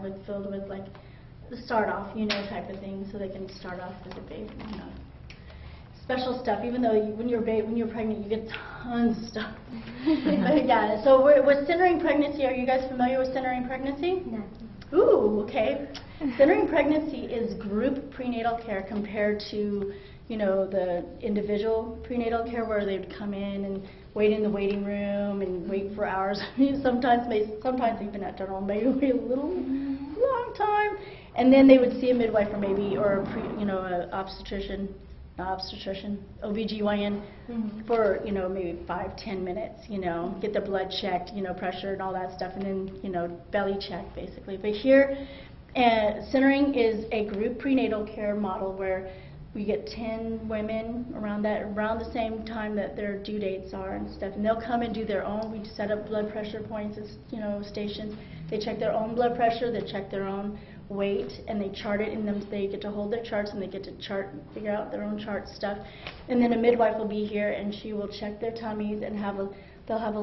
with filled with like the start off, type of thing, so they can start off with a baby, special stuff. Even though when you're pregnant, you get tons of stuff. But yeah, so with centering pregnancy, are you guys familiar with centering pregnancy? No. Ooh, okay. Centering pregnancy is group prenatal care compared to, the individual prenatal care where they'd come in and wait in the waiting room and wait for hours. sometimes even at general, maybe wait a long time, and then they would see a midwife or a obstetrician, OBGYN for, maybe 5-10 minutes, get their blood checked, pressure and all that stuff, and then, belly check basically. But here, centering is a group prenatal care model where we get 10 women around the same time that their due dates are and stuff, and they'll come and do their own. We set up blood pressure points, stations. They check their own blood pressure, they check their own weight, and they chart it in them. They get to hold their charts and they get to figure out their own chart stuff. And then a midwife will be here and she will check their tummies and they'll have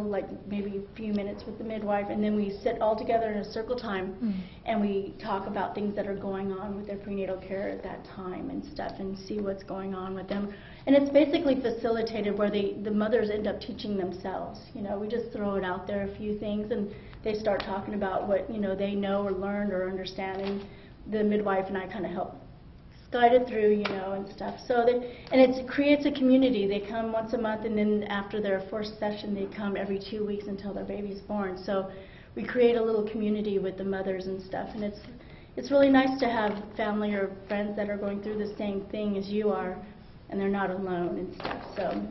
maybe a few minutes with the midwife, and then we sit all together in a circle time and we talk about things that are going on with their prenatal care at that time and stuff, and see what's going on with them. And it's basically facilitated where the mothers end up teaching themselves. We just throw it out there, a few things, and they start talking about what they know or learned or understand, and the midwife and I kind of help guide it through, and stuff. So it creates a community. They come once a month, and then after their first session, they come every 2 weeks until their baby's born. So we create a little community with the mothers and stuff, and it's really nice to have family or friends that are going through the same thing as you are, and they're not alone and stuff. So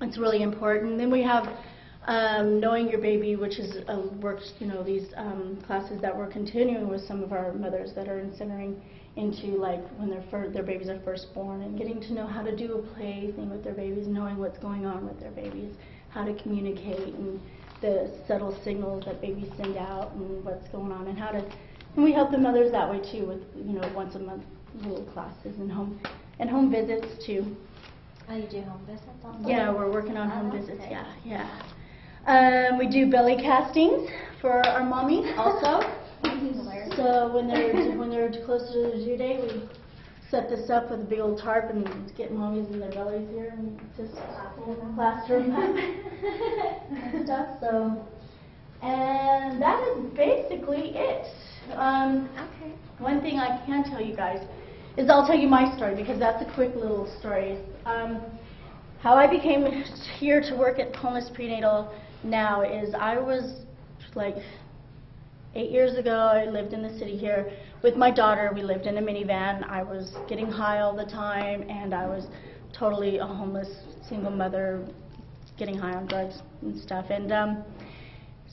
it's really important. Then we have Knowing Your Baby, which is these classes that we're continuing with some of our mothers that are centering into, like when their babies are first born, and getting to know how to do a play thing with their babies, knowing what's going on with their babies, how to communicate, and the subtle signals that babies send out, and what's going on, and we help the mothers that way too, with once a month little classes and home visits too. Oh, you do home visits also? Yeah, we're working on home visits. Okay. Yeah. We do belly castings for our mommies also. So when they're close to the due date, we set this up with a big old tarp and get mommies in their bellies here and just plaster them up and stuff. So, and that is basically it. Okay. One thing I can tell you guys is I'll tell you my story, because that's a quick little story. How I became here to work at Homeless Prenatal now is I was like 8 years ago. I lived in the city here with my daughter. We lived in a minivan. I was getting high all the time, and I was totally a homeless single mother getting high on drugs and stuff. And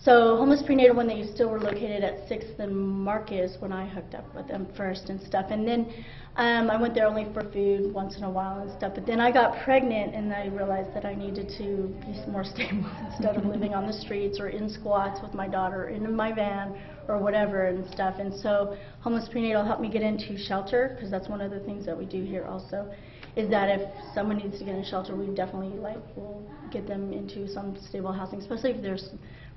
so Homeless Prenatal, when they still were located at 6th and Marcus, when I hooked up with them first and stuff. And then I went there only for food once in a while and stuff. But then I got pregnant, and I realized that I needed to be more stable instead of living on the streets or in squats with my daughter in my van or whatever and stuff. And so Homeless Prenatal helped me get into shelter, because that's one of the things that we do here also, is that if someone needs to get in shelter, we definitely will get them into some stable housing, especially if they're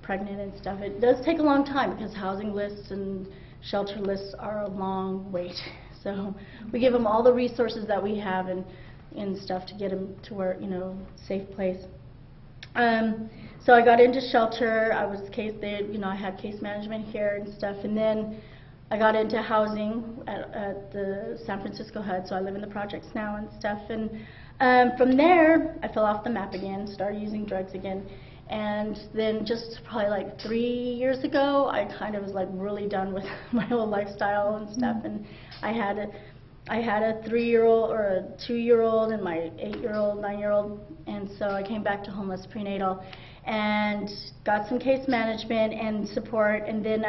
pregnant and stuff. It does take a long time, because housing lists and shelter lists are a long wait. So we give them all the resources that we have and stuff to get them to where, safe place. So I got into shelter. I had case management here and stuff, and then I got into housing at the San Francisco HUD. So I live in the projects now and stuff. And from there, I fell off the map again, started using drugs again. And then just probably like 3 years ago, I kind of was like really done with my whole lifestyle and stuff. And I had a 3-year-old or a 2-year-old and my 8-year-old, 9-year-old, and so I came back to Homeless Prenatal and got some case management and support. And then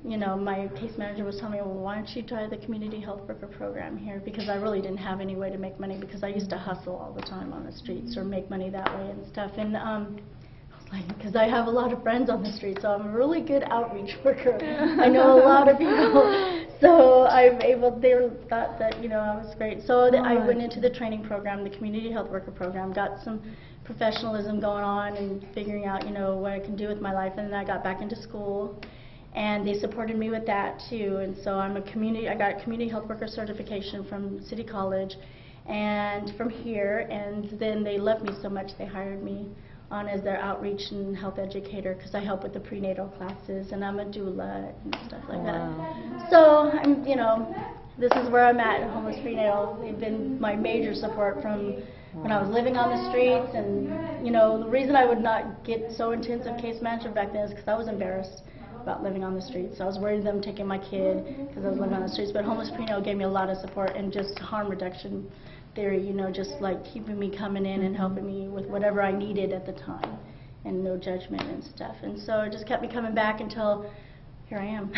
my case manager was telling me, well, why don't you try the community health worker program here, because I really didn't have any way to make money, because I used to hustle all the time on the streets or make money that way and stuff. And I was like, because I have a lot of friends on the street, so I'm a really good outreach worker. I know a lot of people, so they thought that I was great. So I went into the training program, the community health worker program, got some professionalism going on and figuring out what I can do with my life, and then I got back into school. and they supported me with that too. And so I got a community health worker certification from City College and from here, and then they loved me so much they hired me on as their outreach and health educator because I help with the prenatal classes, and I'm a doula and stuff like that. So I'm, this is where I'm at Homeless Prenatal. They've been my major support from when I was living on the streets, and the reason I would not get so intensive case management back then is because I was embarrassed about living on the streets. I was worried of them taking my kid because I was living on the streets, but Homeless Prenatal gave me a lot of support and just harm reduction theory, just like keeping me coming in and helping me with whatever I needed at the time, and no judgment and stuff. And so it just kept me coming back until here I am.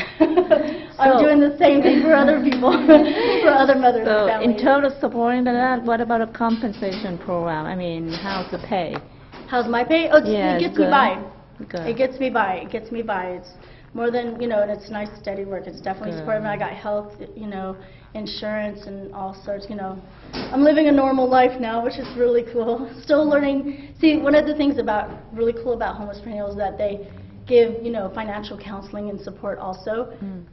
I'm doing the same thing for other people, for other mothers and families. In terms of supporting that, what about a compensation program? I mean, how's the pay? How's my pay? Oh, it gets me by. Good. It gets me by. It gets me by. It's more than, and it's nice, steady work. It's definitely supportive. I got health, insurance and all sorts, I'm living a normal life now, which is really cool. Still learning. See, one of the things really cool about Homeless Prenatal is that they give, financial counseling and support also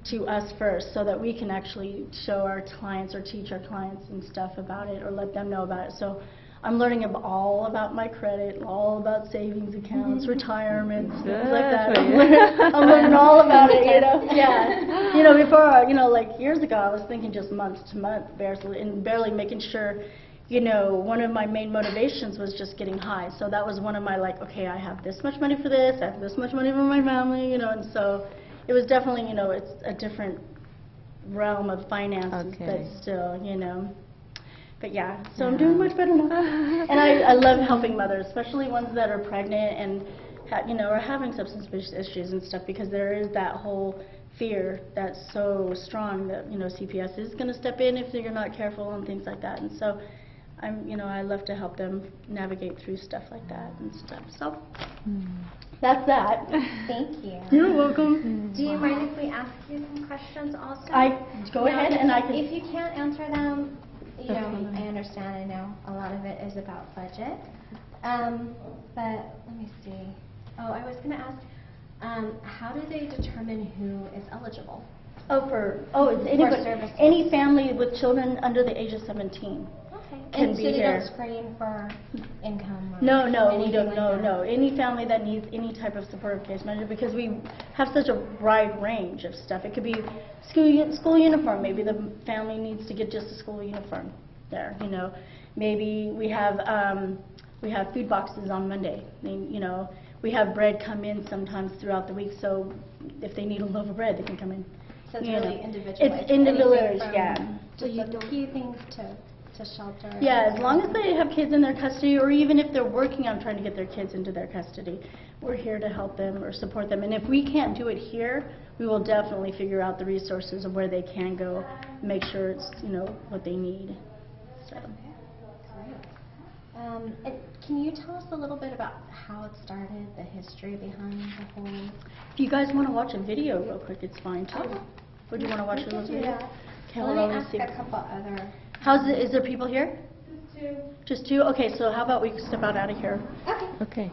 to us first, so that we can actually show our clients or teach our clients and stuff about it or let them know about it. So I'm learning all about my credit, all about savings accounts, retirement, things like that. I'm learning all about it, Yeah. Before, like years ago, I was thinking just month to month, barely making sure, one of my main motivations was just getting high. So that was one of my, okay, I have this much money for this, I have this much money for my family, and so it was definitely, it's a different realm of finances, but still, But yeah, so I'm doing much better now. And I love helping mothers, especially ones that are pregnant and are having substance abuse issues and stuff, because there is that whole fear that's so strong that CPS is going to step in if you're not careful and things like that. And so I love to help them navigate through stuff like that and stuff. So that's that. Thank you. You're welcome. Do you mind if we ask you some questions also? Go ahead, and I can. If you can't answer them, I understand. I know a lot of it is about budget. But let me see. Oh, I was going to ask, how do they determine who is eligible? It's any family with children under the age of 17. Okay. Can and be so they here. don't screen for income? Or No, we don't. like No. Any family that needs any type of supportive case manager, because we have such a wide range of stuff. It could be school uniform. Maybe the family needs to get just a school uniform there. Maybe we have food boxes on Monday. We have bread come in sometimes throughout the week. So if they need a loaf of bread, they can come in. So it's really individualized. It's individualized, yeah. So you do key things to shelter. Yeah, as long as they have kids in their custody, or even if they're working on trying to get their kids into their custody, we're here to help them or support them. And if we can't do it here, we will definitely figure out the resources of where they can go, make sure it's what they need. So. Great. Can you tell us a little bit about how it started, the history behind the whole? If you guys want to watch a video real quick, it's fine too. Okay. Would you want to watch a little video? Okay, Let me ask a couple other. Is there people here? Just two. Just two? Okay, so how about we step out of here? Okay. Okay.